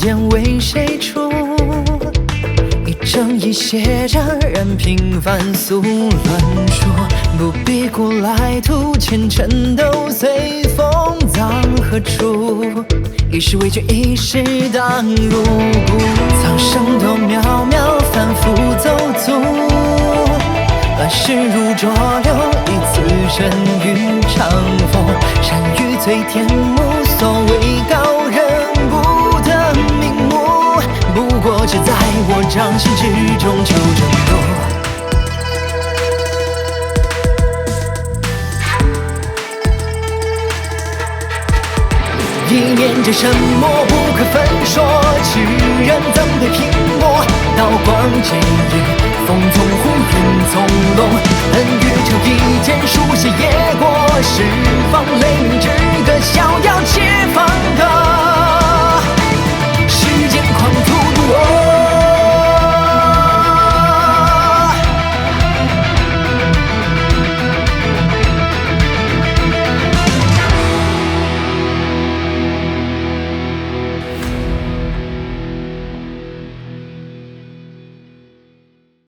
间为谁出？一正一邪，沾染平凡俗乱说，不必古来图，前尘都随风葬何处？一时为君，一时当入骨。苍生多渺渺，反复走卒。乱世如浊流，一次身于长风。山雨醉天幕，所谓高人不得瞑目，不过只在我掌心之中求真度。一念间沉默，不可分说。痴人怎被拼搏？刀光剑影，风从呼，云从龙。恩与仇一剑，书写野过。释放雷鸣之歌，逍遥且放歌。